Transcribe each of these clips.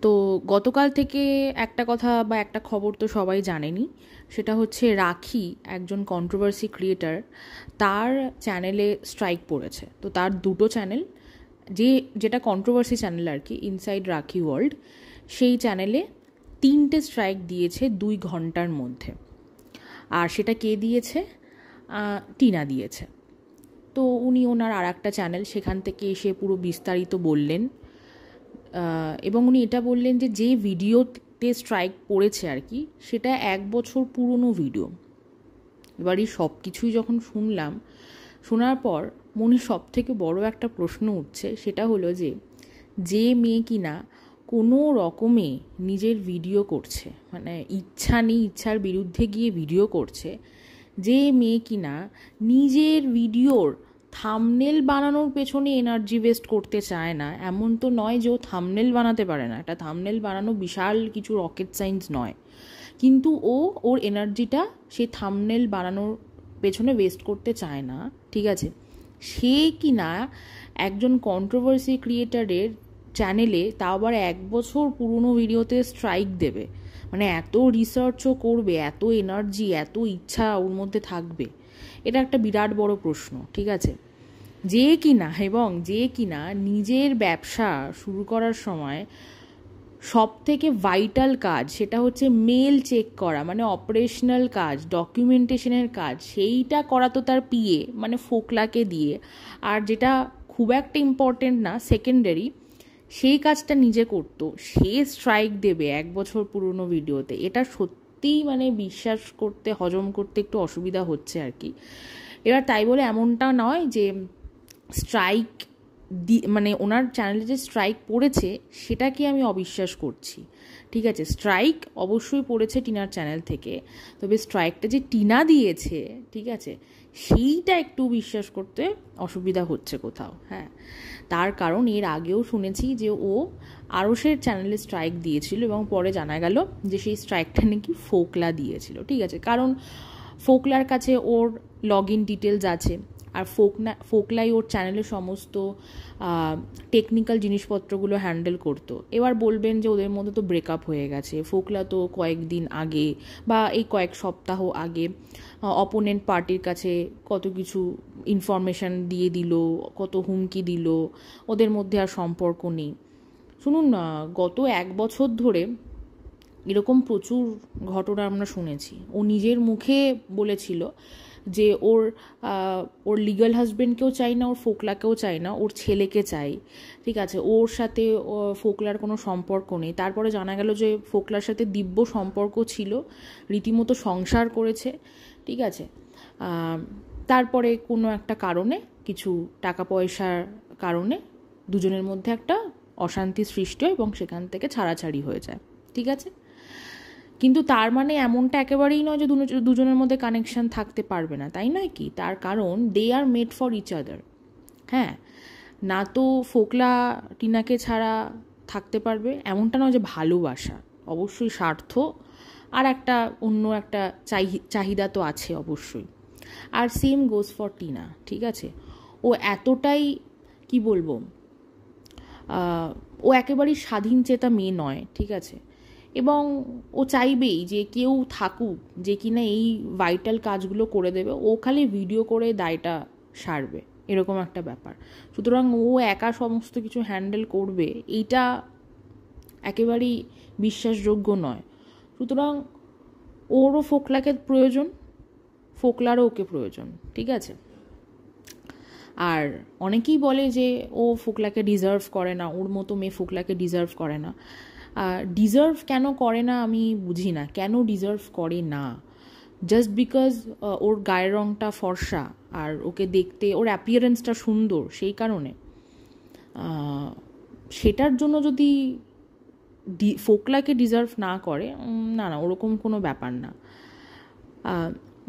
তো গতকাল থেকে একটা কথা বা একটা খবর তো সবাই জানেনি, সেটা হচ্ছে রাখি একজন কন্ট্রোভার্সি ক্রিয়েটার, তার চ্যানেলে স্ট্রাইক পড়েছে। তো তার দুটো চ্যানেল, যেটা কন্ট্রোভার্সি চ্যানেল আর কি, ইনসাইড রাখি ওয়ার্ল্ড, সেই চ্যানেলে 3টে স্ট্রাইক দিয়েছে 2 ঘন্টার মধ্যে। আর সেটা কে দিয়েছে? টিনা দিয়েছে। তো উনি ওনার আর একটা চ্যানেল, সেখান থেকে এসে পুরো বিস্তারিত বললেন, এবং উনি এটা বললেন যে যে ভিডিওতে স্ট্রাইক পড়েছে আর কি, সেটা 1 বছর পুরনো ভিডিও। এবার এই সব কিছুই যখন শোনার পর মনে সব থেকে বড় একটা প্রশ্ন উঠছে, সেটা হলো যে মেয়ে কিনা কোনো রকমে নিজের ভিডিও করছে, মানে ইচ্ছা নেই, ইচ্ছার বিরুদ্ধে গিয়ে ভিডিও করছে, যে মেয়ে কিনা নিজের ভিডিওর থাম্বনেল বানানোর পেছনে এনার্জি ওয়েস্ট করতে চায় না, এমন তো নয় যে ও থাম্বনেল বানাতে পারে না, একটা থাম্বনেল বানানো বিশাল কিছু রকেট সায়েন্স নয়, কিন্তু ওর এনার্জিটা সেই থাম্বনেল বানানোর পেছনে ওয়েস্ট করতে চায় না, ঠিক আছে। সে কিনা একজন কন্ট্রোভার্সি ক্রিয়েটারের চ্যানেলে, তাও আবার 1 বছর পুরনো ভিডিওতে স্ট্রাইক দেবে, মানে এত রিসার্চও করবে, এত এনার্জি, এত ইচ্ছা ওর মধ্যে থাকবে, এটা একটা বিরাট বড় প্রশ্ন, ঠিক আছে। যে কিনা নিজের ব্যবসা শুরু করার সময় সব থেকে ভাইটাল কাজ, সেটা হচ্ছে মেল চেক করা, মানে অপারেশনাল কাজ, ডকুমেন্টেশনের কাজ, সেইটা করা তো তার পিএ মানে ফোকলাকে দিয়ে, আর যেটা খুব একটা ইম্পর্টেন্ট না, সেকেন্ডারি, সেই কাজটা নিজে করতো, সে স্ট্রাইক দেবে 1 বছর পুরনো ভিডিওতে। এটা সত্যিই মানে বিশ্বাস করতে, হজম করতে একটু অসুবিধা হচ্ছে আর কি। এবার তাই বলে এমনটা নয় যে স্ট্রাইক মানে ওনার চ্যানেলে যে স্ট্রাইক পড়েছে সেটাকে আমি অবিশ্বাস করছি, ঠিক আছে। স্ট্রাইক অবশ্যই পড়েছে টিনার চ্যানেল থেকে, তবে স্ট্রাইকটা যে টিনা দিয়েছে, ঠিক আছে, সেইটা একটু বিশ্বাস করতে অসুবিধা হচ্ছে কোথাও। হ্যাঁ, তার কারণ এর আগেও শুনেছি যে ও আরশের চ্যানেলে স্ট্রাইক দিয়েছিল, এবং পরে জানা গেল যে সেই স্ট্রাইকটা নাকি ফোকলা দিয়েছিল, ঠিক আছে। কারণ ফোকলার কাছে ওর লগ ইন ডিটেলস আছে, আর ফোকলাই ওর চ্যানেলের সমস্ত টেকনিক্যাল জিনিসপত্রগুলো হ্যান্ডেল করতো। এবার বলবেন যে ওদের মধ্যে তো ব্রেকআপ হয়ে গেছে, ফোকলা তো কয়েকদিন আগে বা এই কয়েক সপ্তাহ আগে অপোনেন্ট পার্টির কাছে কত কিছু ইনফরমেশান দিয়ে দিল, কত হুমকি দিল, ওদের মধ্যে আর সম্পর্ক নেই। শুনুন না, গত 1 বছর ধরে এরকম প্রচুর ঘটনা আমরা শুনেছি। ও নিজের মুখে বলেছিল যে ওর লিগাল হাজবেন্ডকেও চাই না, ওর ফোকলাকেও চাই না, ওর ছেলেকে চাই, ঠিক আছে। ওর সাথে ফোকলার কোনো সম্পর্ক নেই। তারপরে জানা গেল যে ফোকলার সাথে দিব্য সম্পর্ক ছিল, রীতিমতো সংসার করেছে, ঠিক আছে। তারপরে কোনো একটা কারণে, কিছু টাকা পয়সার কারণে দুজনের মধ্যে একটা অশান্তি সৃষ্টি হয় এবং সেখান থেকে ছাড়াছাড়ি হয়ে যায়, ঠিক আছে। কিন্তু তার মানে এমনটা একেবারেই নয় যে দুজনের মধ্যে কানেকশন থাকতে পারবে না, তাই নয় কি। তার কারণ দে are made for each other. হ্যাঁ, না তো ফোকলা টিনাকে ছাড়া থাকতে পারবে, এমনটা নয় যে ভালোবাসা, অবশ্যই স্বার্থ আর একটা অন্য একটা চাহিদা তো আছে অবশ্যই। আর সেম গোজ ফর টিনা, ঠিক আছে। ও এতটাই কি বলবো, ও একেবারেই স্বাধীন চেতা মেয়ে নয়, ঠিক আছে। এবং ও চাইবেই যে কেউ থাকুক যে কিনা এই ভাইটাল কাজগুলো করে দেবে, ও খালি ভিডিও করে দায়টা সারবে, এরকম একটা ব্যাপার। সুতরাং ও একা সমস্ত কিছু হ্যান্ডেল করবে, এইটা একেবারেই বিশ্বাসযোগ্য নয়। সুতরাং ওরও ফোকলাকে প্রয়োজন, ফোকলারও ওকে প্রয়োজন, ঠিক আছে। আর অনেকেই বলে যে ও ফোকলাকে ডিজার্ভ করে না, ওর মতো মেয়ে ফোকলাকে ডিজার্ভ করে না। ডিজার্ভ কেন করে না আমি বুঝি না, কেন ডিজার্ভ করে না? জাস্ট বিকজ ওর গায়ের রঙটা ফর্সা আর ওকে দেখতে, ওর অ্যাপিয়ারেন্সটা সুন্দর, সেই কারণে? সেটার জন্য যদি ফোকলাকে ডিজার্ভ না করে, না না, ওরকম কোনো ব্যাপার না।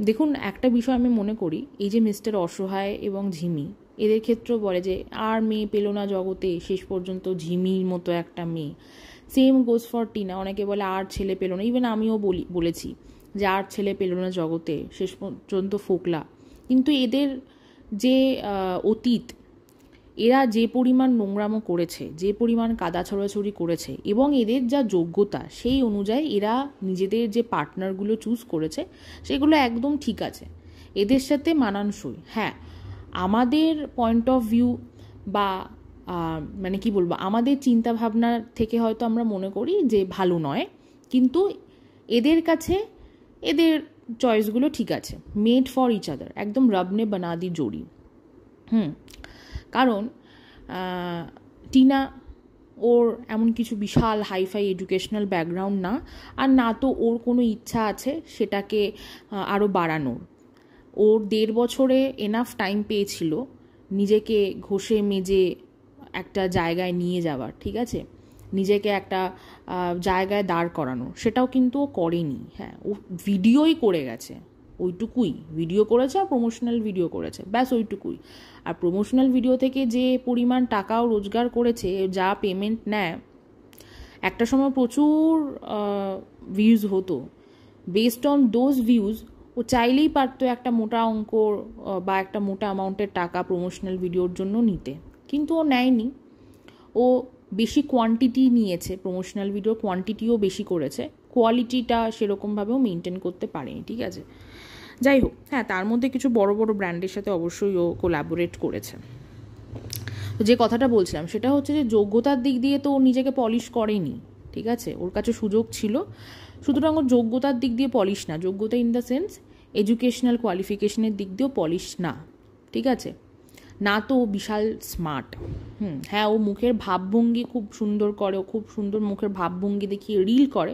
দেখুন, একটা বিষয় আমি মনে করি, এই যে মিস্টার অসহায় এবং ঝিমি, এদের ক্ষেত্রেও বলে যে আর মেয়ে পেল না জগতে, শেষ পর্যন্ত ঝিমির মতো একটা মেয়ে। সেম গোজ ফর টিনা, অনেকে বলে আর ছেলে পেল না, ইভেন আমিও বলেছি যে আর ছেলে পেল না জগতে, শেষ পর্যন্ত ফোকলা। কিন্তু এদের যে অতীত, এরা যে পরিমাণ নোংরামো করেছে, যে পরিমাণ কাদা ছড়াছড়ি করেছে এবং এদের যা যোগ্যতা সেই অনুযায়ী এরা নিজেদের যে পার্টনারগুলো চুজ করেছে সেগুলো একদম ঠিক আছে, এদের সাথে মানানসই। হ্যাঁ, আমাদের পয়েন্ট অফ ভিউ বা মানে কি বলবো, আমাদের চিন্তা ভাবনা থেকে হয়তো আমরা মনে করি যে ভালো নয়, কিন্তু এদের কাছে এদের চয়েসগুলো ঠিক আছে। মেড ফর ইচ আদার, একদম রবনে বানাদি জোড়ি। কারণ টিনা ওর এমন কিছু বিশাল হাইফাই এডুকেশনাল ব্যাকগ্রাউন্ড না, আর না তো ওর কোনো ইচ্ছা আছে সেটাকে আরও বাড়ানোর। ওর 1.5 বছরে এনাফ টাইম পেয়েছিল নিজেকে ঘষে মেজে একটা জায়গায় নিয়ে যাওয়ার, ঠিক আছে, নিজেকে একটা জায়গায় দাঁড় করানো, সেটাও কিন্তু ও করেনি। হ্যাঁ, ও ভিডিওই করে গেছে, ওইটুকুই ভিডিও করেছে আর প্রমোশনাল ভিডিও করেছে, ব্যাস ওইটুকুই। আর প্রমোশনাল ভিডিও থেকে যে পরিমাণ টাকাও রোজগার করেছে, যা পেমেন্ট নেয়, একটা সময় প্রচুর ভিউজ হতো। বেসড অন দোজ ভিউজ ও চাইলেই পারতো একটা মোটা অঙ্ক বা একটা মোটা অ্যামাউন্টের টাকা প্রমোশনাল ভিডিওর জন্য নিতে, কিন্তু ও নেয়নি। ও বেশি কোয়ান্টিটি নিয়েছে, প্রমোশনাল ভিডিওর কোয়ান্টিটিও বেশি করেছে, কোয়ালিটিটা সেরকমভাবেও মেনটেন করতে পারেনি, ঠিক আছে। যাই হোক, হ্যাঁ, তার মধ্যে কিছু বড় বড় ব্র্যান্ডের সাথে অবশ্যই ও কোলাবোরেট করেছে। তো যে কথাটা বলছিলাম সেটা হচ্ছে যে যোগ্যতার দিক দিয়ে তো ও নিজেকে পলিশ করেনি, ঠিক আছে, ওর কাছে সুযোগ ছিল, সুতরাং ওর যোগ্যতার দিক দিয়ে পলিশ না, যোগ্যতা ইন দ্য সেন্স এডুকেশনাল কোয়ালিফিকেশনের দিক দিয়েও পলিশ না, ঠিক আছে। না তো ও বিশাল স্মার্ট। হ্যাঁ, ও মুখের ভাবভঙ্গি খুব সুন্দর করে, ও খুব সুন্দর মুখের ভাবভঙ্গি দেখিয়ে রিল করে,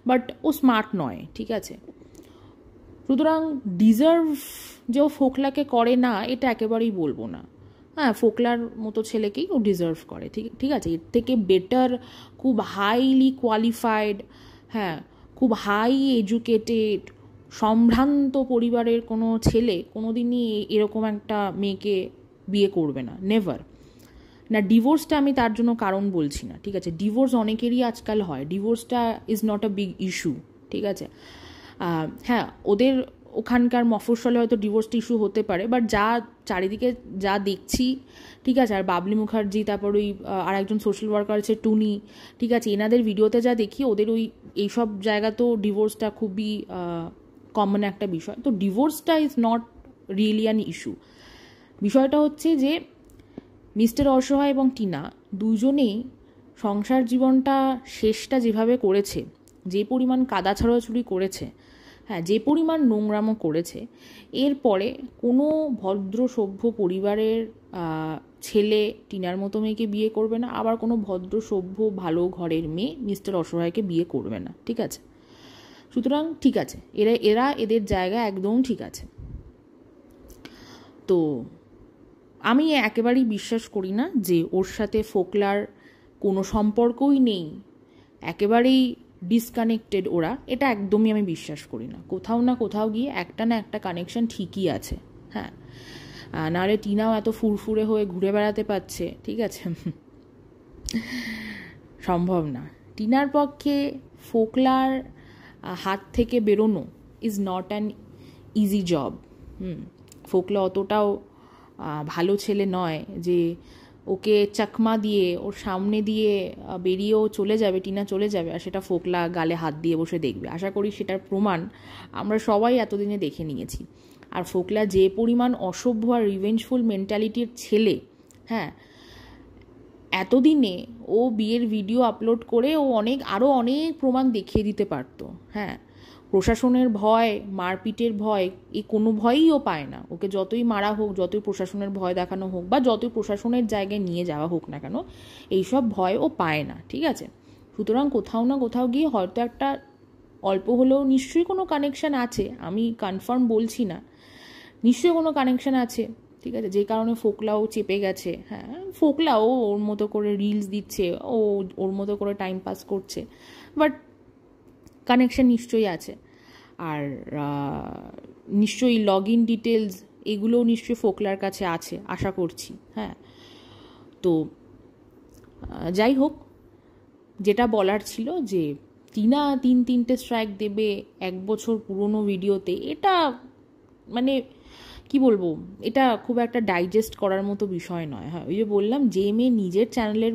বাট ও স্মার্ট নয়, ঠিক আছে। সুতরাং ডিজার্ভ যে ও ফোকলাকে করে না এটা একেবারেই বলবো না। হ্যাঁ, ফোকলার মতো ছেলেকেই ও ডিজার্ভ করে, ঠিক আছে। এর থেকে বেটার, খুব হাইলি কোয়ালিফাইড, হ্যাঁ, খুব হাই এডুকেটেড, সম্ভ্রান্ত পরিবারের কোনো ছেলে কোনোদিনই এরকম একটা মেয়েকে বিয়ে করবে না, নেভার। না, ডিভোর্সটা আমি তার জন্য কারণ বলছি না, ঠিক আছে, ডিভোর্স অনেকেরই আজকাল হয়, ডিভোর্সটা is not a big issue, ঠিক আছে। হ্যাঁ, ওদের ওখানকার মফস্বলে হয়তো ডিভোর্সটা ইস্যু হতে পারে, বাট যা চারিদিকে যা দেখছি, ঠিক আছে, আর বাবলি মুখার্জি, তারপর ওই আর একজন সোশ্যাল ওয়ার্কার আছে টুনি, ঠিক আছে, এনাদের ভিডিওতে যা দেখি ওদের ওই এইসব জায়গাতেও ডিভোর্সটা খুবই কমন একটা বিষয়। তো ডিভোর্সটা is not really an issue. বিষয়টা হচ্ছে যে মিস্টার অসহায় এবং টিনা দুজনেই সংসার জীবনটা শেষটা যেভাবে করেছে, যে পরিমাণ কাদা ছড়াছড়ি করেছে, হ্যাঁ, যে পরিমাণ নোংরামো করেছে, এরপরে কোনো ভদ্র সভ্য পরিবারের ছেলে টিনার মতো মেয়েকে বিয়ে করবে না, আবার কোনো ভদ্র সভ্য ভালো ঘরের মেয়ে মিস্টার অসহায়কে বিয়ে করবে না, ঠিক আছে। সুতরাং ঠিক আছে, এরা এদের জায়গা একদম ঠিক আছে। তো আমি একেবারেই বিশ্বাস করি না যে ওর সাথে ফোকলার কোনো সম্পর্কই নেই, একেবারেই ডিসকানেক্টেড ওরা, এটা একদমই আমি বিশ্বাস করি না। কোথাও না কোথাও গিয়ে একটা না একটা কানেকশন ঠিকই আছে। হ্যাঁ, নাহলে টিনাও এত ফুরফুরে হয়ে ঘুরে বেড়াতে পারছে, ঠিক আছে, সম্ভব না। টিনার পক্ষে ফোকলার হাত থেকে বেরোনো is not an easy job. ফোকলা অতটাও ভালো ছেলে নয় যে ওকে চাকমা দিয়ে ওর সামনে দিয়ে বেরিয়েও চলে যাবে, টিনা চলে যাবে, আর সেটা ফোকলা গালে হাত দিয়ে বসে দেখবে। আশা করি সেটার প্রমাণ আমরা সবাই এতদিনে দেখে নিয়েছি। আর ফোকলা যে পরিমাণ অসভ্য আর রিভেঞ্জফুল মেন্টালিটির ছেলে, হ্যাঁ, এতদিনে ও বিয়ের ভিডিও আপলোড করে ও আরও অনেক প্রমাণ দেখিয়ে দিতে পারতো। হ্যাঁ, প্রশাসনের ভয়, মারপিটের ভয়, এই কোনো ভয়ই ও পায় না। ওকে যতই মারা হোক, যতই প্রশাসনের ভয় দেখানো হোক, বা যতই প্রশাসনের জায়গায় নিয়ে যাওয়া হোক না কেন, এইসব ভয় ও পায় না, ঠিক আছে। সুতরাং কোথাও না কোথাও গিয়ে হয়তো একটা অল্প হলেও নিশ্চয়ই কোনো কানেকশান আছে, আমি কনফার্ম বলছি না, নিশ্চয়ই কোনো কানেকশান আছে, ঠিক আছে, যে কারণে ফোকলাও চেপে গেছে। হ্যাঁ, ফোকলাও ওর মতো করে রিলস দিচ্ছে, ওর মতো করে টাইম পাস করছে, বাট কানেকশান নিশ্চয়ই আছে। আর নিশ্চয়ই লগ ইন ডিটেলস এগুলোও নিশ্চয়ই ফোকলার কাছে আছে, আশা করছি। হ্যাঁ, তো যাই হোক, যেটা বলার ছিল যে টিনা 3 স্ট্রাইক দেবে 1 বছর পুরনো ভিডিওতে, এটা মানে কি বলবো, এটা খুব একটা ডাইজেস্ট করার মতো বিষয় নয়। হ্যাঁ, ওই যে বললাম, যে মেয়ে নিজের চ্যানেলের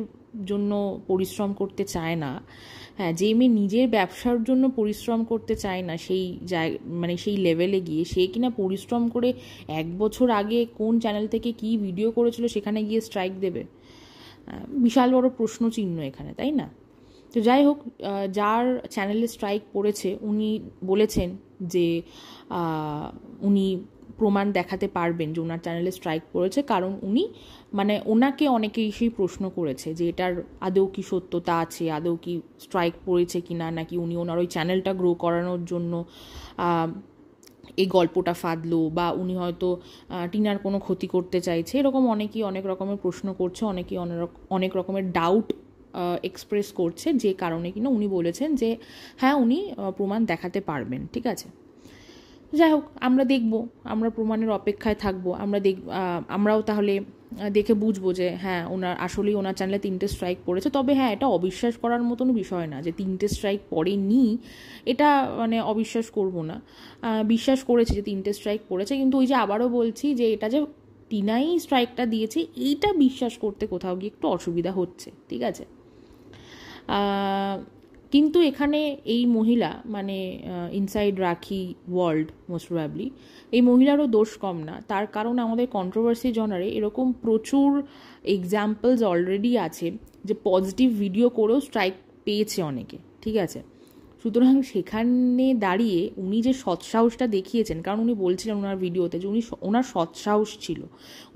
জন্য পরিশ্রম করতে চায় না, হ্যাঁ, যে মেয়ে নিজের ব্যবসার জন্য পরিশ্রম করতে চায় না, সেই মানে সেই লেভেলে গিয়ে সে কিনা পরিশ্রম করে 1 বছর আগে কোন চ্যানেল থেকে কি ভিডিও করেছিল সেখানে গিয়ে স্ট্রাইক দেবে। বিশাল বড় প্রশ্ন চিহ্ন এখানে, তাই না? তো যাই হোক, যার চ্যানেলে স্ট্রাইক পড়েছে উনি বলেছেন যে উনি প্রমাণ দেখাতে পারবেন যে ওনার চ্যানেলে স্ট্রাইক পড়েছে, কারণ উনি মানে ওনাকে অনেকেই সেই প্রশ্ন করেছে যে এটার আদৌ কি সত্যতা আছে, আদৌ কি স্ট্রাইক পড়েছে কি না, নাকি উনি ওনার ওই চ্যানেলটা গ্রো করানোর জন্য এই গল্পটা ফাঁদলো, বা উনি হয়তো টিনার কোনো ক্ষতি করতে চাইছে। এরকম অনেকেই অনেক রকমের প্রশ্ন করছে, অনেকেই অনেক রকমের ডাউট এক্সপ্রেস করছে, যে কারণে কিনা উনি বলেছেন যে হ্যাঁ উনি প্রমাণ দেখাতে পারবেন। ঠিক আছে, যাই হোক, আমরা দেখব, আমরা প্রমাণের অপেক্ষায় থাকবো। আমরাও তাহলে দেখে বুঝবো যে হ্যাঁ ওনার আসলেই ওনার চ্যানেলে 3টে স্ট্রাইক পড়েছে। তবে হ্যাঁ, এটা অবিশ্বাস করার মতন বিষয় না যে 3টে স্ট্রাইক পড়েনি, এটা মানে অবিশ্বাস করব না। বিশ্বাস করেছে যে 3টে স্ট্রাইক পড়েছে, কিন্তু ওই যে আবারও বলছি যে এটা যে টিনাই স্ট্রাইকটা দিয়েছে এইটা বিশ্বাস করতে কোথাও গিয়ে একটু অসুবিধা হচ্ছে। ঠিক আছে, কিন্তু এখানে এই মহিলা মানে ইনসাইড রাখি ওয়ার্ল্ড মোস্ট প্রবাবলি এই মহিলারও দোষ কম না। তার কারণ আমাদের কন্ট্রোভার্সি জনারে এরকম প্রচুর এক্সাম্পলস অলরেডি আছে যে পজিটিভ ভিডিও করেও স্ট্রাইক পেয়েছে অনেকে। ঠিক আছে, সুতরাং সেখানে দাঁড়িয়ে উনি যে সৎসাহসটা দেখিয়েছেন, কারণ উনি বলছিলেন ওনার ভিডিওতে যে ওনার সৎসাহস ছিল,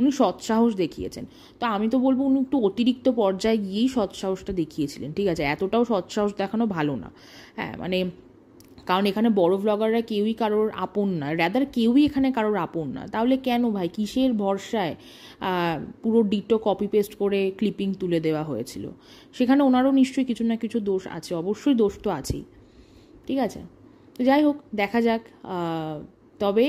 উনি সৎসাহস দেখিয়েছেন। তো আমি তো বলবো উনি একটু অতিরিক্ত পর্যায়ে গিয়েই সৎসাহসটা দেখিয়েছিলেন। ঠিক আছে, এতটাও সৎসাহস দেখানো ভালো না। হ্যাঁ মানে, কারণ এখানে বড় ব্লগাররা কেউই কারোর আপন না, রাদার কেউই এখানে কারোর আপন না। তাহলে কেন ভাই, কিসের ভরসায় পুরো ডিটো কপি পেস্ট করে ক্লিপিং তুলে দেওয়া হয়েছিল? সেখানে ওনারও নিশ্চয়ই কিছু না কিছু দোষ আছে, অবশ্যই দোষ তো আছেই। ঠিক আছে, তো যাই হোক, দেখা যাক। তবে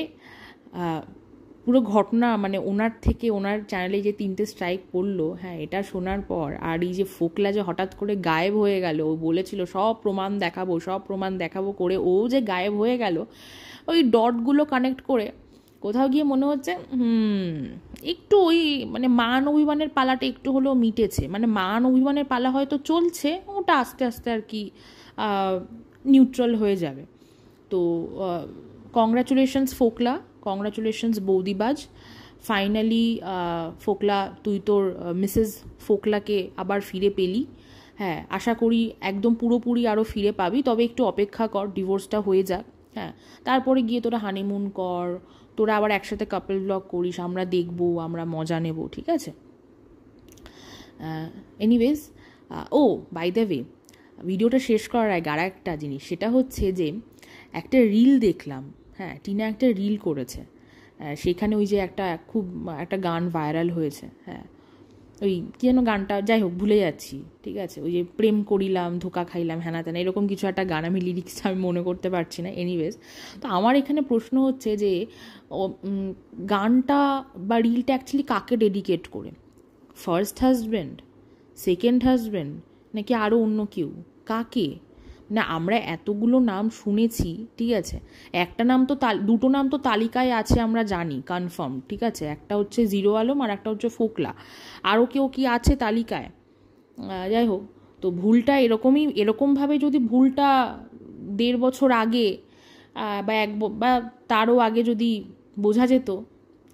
পুরো ঘটনা মানে ওনার থেকে ওনার চ্যানেলে যে 3টে স্ট্রাইক পড়লো, হ্যাঁ এটা শোনার পর আর এই যে ফোকলা যে হঠাৎ করে গায়েব হয়ে গেল, ও বলেছিল সব প্রমাণ দেখাবো করে ও যে গায়েব হয়ে গেল, ওই ডটগুলো কানেক্ট করে কোথাও গিয়ে মনে হচ্ছে একটু ওই মানে মান অভিমানের পালাটা একটু হলেও মিটেছে। মানে মান অভিমানের পালা হয়তো চলছে, ওটা আস্তে আস্তে আর কি নিউট্রাল হয়ে যাবে। তো কংগ্রাচুলেশনস ফোকলা, কংগ্রাচুলেশনস বৌদিবাজ। ফাইনালি ফোকলা, তুই তোর মিসেস ফোকলাকে আবার ফিরে পেলি। হ্যাঁ, আশা করি একদম পুরোপুরি আরও ফিরে পাবি, তবে একটু অপেক্ষা কর, ডিভোর্সটা হয়ে যাক। হ্যাঁ, তারপরে গিয়ে তোরা হানিমুন কর, তোরা আবার একসাথে কাপল ব্লগ করিস, আমরা দেখবো, আমরা মজা নেব। ঠিক আছে, anyways, oh by the way, ভিডিওটা শেষ করার আগে আর একটা জিনিস, সেটা হচ্ছে যে একটা রিল দেখলাম। হ্যাঁ, টিনা একটা রিল করেছে, সেখানে ওই যে একটা গান ভাইরাল হয়েছে। হ্যাঁ, ওই কি যেন গানটা, যাই হোক ভুলে যাচ্ছি। ঠিক আছে, ওই যে প্রেম করিলাম ধোকা খাইলাম হ্যানা তেনা এরকম কিছু একটা গান, আমি লিরিক্সটা আমি মনে করতে পারছি না। এনিওয়েজ, তো আমার এখানে প্রশ্ন হচ্ছে যে গানটা বা রিলটা অ্যাকচুয়ালি কাকে ডেডিকেট করে? ফার্স্ট হাজব্যান্ড, সেকেন্ড হাজব্যান্ড, নাকি আরও অন্য কেউ? কাকে? না, আমরা এতগুলো নাম শুনেছি, ঠিক আছে, একটা নাম তো দুটো নাম তো তালিকায় আছে আমরা জানি কনফার্ম। ঠিক আছে, একটা হচ্ছে জিরো আলম আর একটা হচ্ছে ফোকলা, আরও কেউ কি আছে তালিকায়? যাই হোক, তো ভুলটা এরকমভাবে যদি ভুলটা 1.5 বছর আগে বা তারও আগে যদি বোঝা যেত,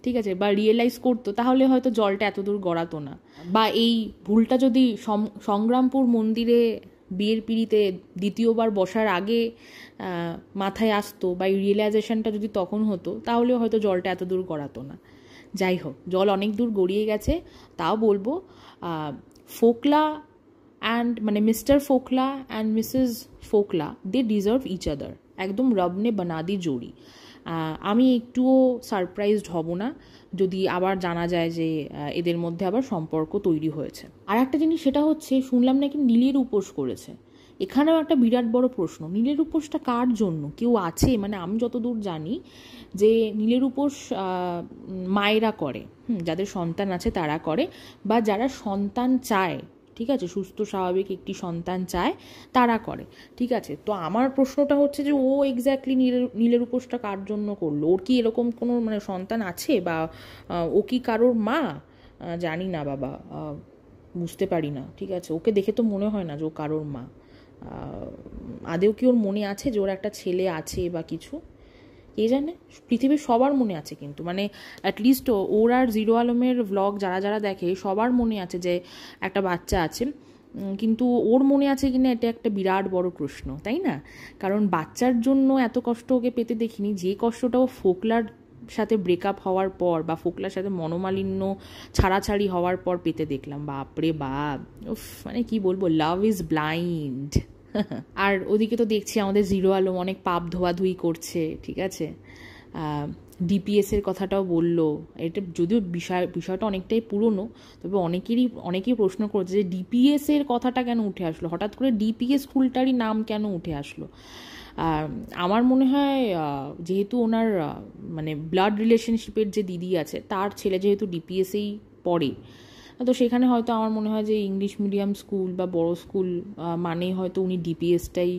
ঠিক আছে, বা রিয়েলাইজ করতো, তাহলে হয়তো জলটা এতদূর গড়াতো না। বা এই ভুলটা যদি সংগ্রামপুর মন্দিরে বিয়ের পিঁড়িতে দ্বিতীয়বার বসার আগে মাথায় আসতো, বা এই রিয়েলাইজেশনটা যদি তখন হতো, তাহলেও হয়তো জলটা এত দূর গড়াতো না। যাই হোক, জল অনেক দূর গড়িয়ে গেছে। তাও বলবো, ফোকলা অ্যান্ড মানে মিস্টার ফোকলা অ্যান্ড মিসেস ফোকলা, দে ডিজার্ভ ইচ আদার, একদম রবনে বানাদি জোড়ি। আমি একটুও সারপ্রাইজড হব না যদি আবার জানা যায় যে এদের মধ্যে আবার সম্পর্ক তৈরি হয়েছে। আর একটা জিনিস, সেটা হচ্ছে শুনলাম নাকি নীলের উপোস করেছে। এখানেও একটা বিরাট বড় প্রশ্ন, নীলের উপোসটা কার জন্য? কেউ আছে? মানে আমি যতদূর জানি যে নীলের উপোস মায়েরা করে, যাদের সন্তান আছে তারা করে, বা যারা সন্তান চায় ঠিক আছে, সুস্থ স্বাভাবিক একটি সন্তান চায়, তারা করে। ঠিক আছে, তো আমার প্রশ্নটা হচ্ছে যে ও এক্স্যাক্টলি নীলের উপোসটা কার জন্য করলো? ওর কি এরকম কোনো মানে সন্তান আছে, বা ও কি কারোর মা? জানি না বাবা, বুঝতে পারি না। ঠিক আছে, ওকে দেখে তো মনে হয় না যে ও কারোর মা। আদেও কি ওর মনে আছে যে ওর একটা ছেলে আছে বা কিছু? কে জানে, পৃথিবীর সবার মনে আছে কিন্তু, মানে অ্যাটলিস্ট ওর আর জিরো আলমের ভ্লগ যারা যারা দেখে সবার মনে আছে যে একটা বাচ্চা আছে, কিন্তু ওর মনে আছে কিনা এটা একটা বিরাট বড় প্রশ্ন, তাই না? কারণ বাচ্চার জন্য এত কষ্ট ওকে পেতে দেখিনি, যে কষ্টটাও ফোকলার সাথে ব্রেকআপ হওয়ার পর বা ফোকলার সাথে মনোমালিন্য ছাড়াছাড়ি হওয়ার পর পেতে দেখলাম। বাপরে বাপ, উফ, মানে কি বলবো, লাভ ইজ ব্লাইন্ড। আর ওদিকে তো দেখছি আমাদের জিরো আলম অনেক পাপ ধোয়াধুয়ি করছে, ঠিক আছে। ডিপিএসের কথাটাও বললো, এটা যদিও বিষয়টা অনেকটাই পুরনো, তবে অনেকেই প্রশ্ন করছে যে ডিপিএসের কথাটা কেন উঠে আসলো, হঠাৎ করে ডিপিএস স্কুলটারই নাম কেন উঠে আসলো। আমার মনে হয় যেহেতু ওনার মানে ব্লাড রিলেশনশিপের যে দিদি আছে তার ছেলে যেহেতু ডিপিএসেই পড়ে, তো সেখানে হয়তো আমার মনে হয় যে ইংলিশ মিডিয়াম স্কুল বা বড় স্কুল মানেই হয়তো উনি ডিপিএসটাই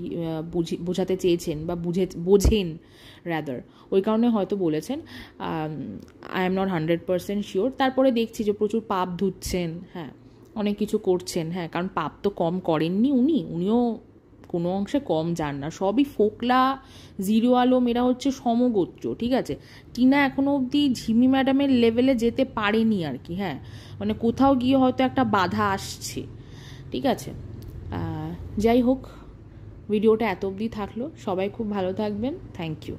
বোঝাতে চেয়েছেন বা বোঝেন রাদার, ওই কারণে হয়তো বলেছেন। I am not 100% sure. তারপরে দেখছি যে প্রচুর পাপ ধুচ্ছেন, হ্যাঁ, অনেক কিছু করছেন, হ্যাঁ, কারণ পাপ তো কম করেননি উনিও কোনো অংশে কম যান না। সবই ফোকলা, জিরো আলম এরা হচ্ছে সমগোত্র, ঠিক আছে। টিনা এখনো অবধি ঝিমি ম্যাডামের লেভেলে যেতে পারেনি আর কি, হ্যাঁ, মানে কোথাও গিয়ে হয়তো একটা বাধা আসছে, ঠিক আছে। যাই হোক, ভিডিওটা এত অবধি থাকলো, সবাই খুব ভালো থাকবেন, থ্যাংক ইউ।